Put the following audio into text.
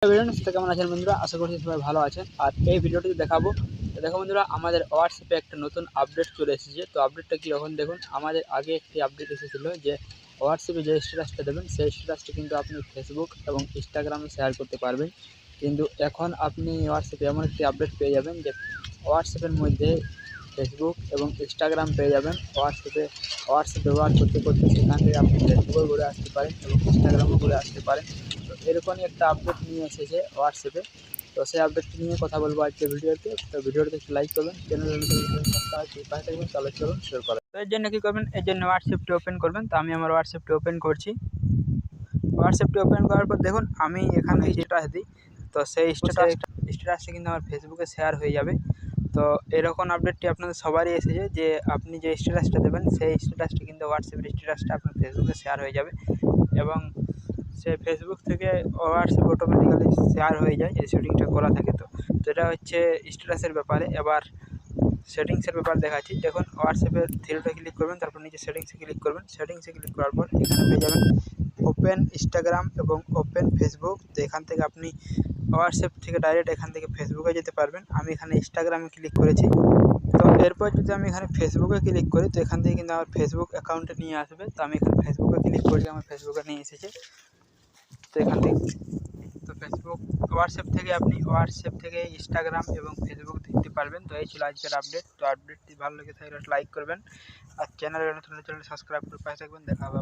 কেমন আছেন বন্ধুরা? আশা করছি সবাই ভালো আছেন। আর এই ভিডিওটি দেখাবো। তো দেখো বন্ধুরা, আমাদের হোয়াটসঅ্যাপে একটা নতুন আপডেট চলে এসেছে। তো আপডেটটা কীরকম দেখুন। আমাদের আগে একটি আপডেট এসেছিল যে হোয়াটসঅ্যাপে যে স্ট্যাটাসটা দেবেন সেই স্ট্যাটাসটা কিন্তু আপনি ফেসবুক এবং ইনস্টাগ্রামে শেয়ার করতে পারবেন। কিন্তু এখন আপনি হোয়াটসঅ্যাপে এমন একটি আপডেট পেয়ে যাবেন যে হোয়াটসঅ্যাপের মধ্যে ফেসবুক এবং ইনস্টাগ্রাম পেয়ে যাবেন। হোয়াটসঅ্যাপ ব্যবহার করতে করতে সেখান থেকে আপনি ফেসবুকও ঘুরে আসতে পারেন এবং ইনস্টাগ্রামও ঘুরে আসতে পারেন। তো এরকমই একটা আপডেট নিয়ে এসেছে হোয়াটসঅ্যাপে। তো সেই আপডেটটি নিয়ে কথা বলবো আজকে ভিডিওতে। তো ভিডিওটিতে একটু লাইক করবেন, চ্যানেল পাশে থাকবেন, তাহলে চলুন শুরু করা। তো এর জন্য কী করবেন, এর জন্য হোয়াটসঅ্যাপটি ওপেন করবেন। তো আমি আমার হোয়াটসঅ্যাপটি ওপেন করছি। হোয়াটসঅ্যাপটি ওপেন করার পর দেখুন আমি এখানে স্ট্যাটাস দিই। তো সেই স্ট্যাটাসটা কিন্তু আমার ফেসবুকে শেয়ার হয়ে যাবে। তো এরকম আপডেটটি আপনাদের সবারই এসেছে যে আপনি যে স্ট্যাটাসটা দেবেন সেই স্ট্যাটাসটি কিন্তু হোয়াটসঅ্যাপের স্ট্যাটাসটা আপনার ফেসবুকে শেয়ার হয়ে যাবে এবং সে ফেসবুক থেকে হোয়াটসঅ্যাপ অটোমেটিক্যালি শেয়ার হয়ে যায়। এই সেটিংটা করা থাকে। তো এটা হচ্ছে স্ট্যাটাসের ব্যাপারে। এবার সেটিংসের ব্যাপার দেখাচ্ছি। দেখুন হোয়াটসঅ্যাপের থ্রিতে ক্লিক করবেন, তারপর নিচে সেটিংসে ক্লিক করবেন। সেটিংসে ক্লিক করার পর এখানে পেয়ে যাবেন ওপেন ইনস্টাগ্রাম এবং ওপেন ফেসবুক। তো এখান থেকে আপনি হোয়াটসঅ্যাপ থেকে ডাইরেক্ট এখান থেকে ফেসবুকে যেতে পারবেন। আমি এখানে ইনস্টাগ্রামে ক্লিক করেছি। তো এরপর যদি আমি এখানে ফেসবুকে ক্লিক করি তো এখান থেকে কিন্তু আমার ফেসবুক অ্যাকাউন্টে নিয়ে আসবে। তো আমি এখানে ফেসবুকে ক্লিক করি, আমার ফেসবুকে নিয়ে এসেছে। তো এখান থেকে তো হোয়াটসঅ্যাপ থেকে আপনি হোয়াটসঅ্যাপ থেকে ইনস্টাগ্রাম এবং ফেসবুক দেখতে পারবেন। তো এই ছিল আজকের আপডেট। তো আপডেটটি ভালো লেগে থাকলে লাইক করবেন আর চ্যানেলে নতুন চ্যানেল সাবস্ক্রাইব করে পাশে থাকবেন। দেখা হবে।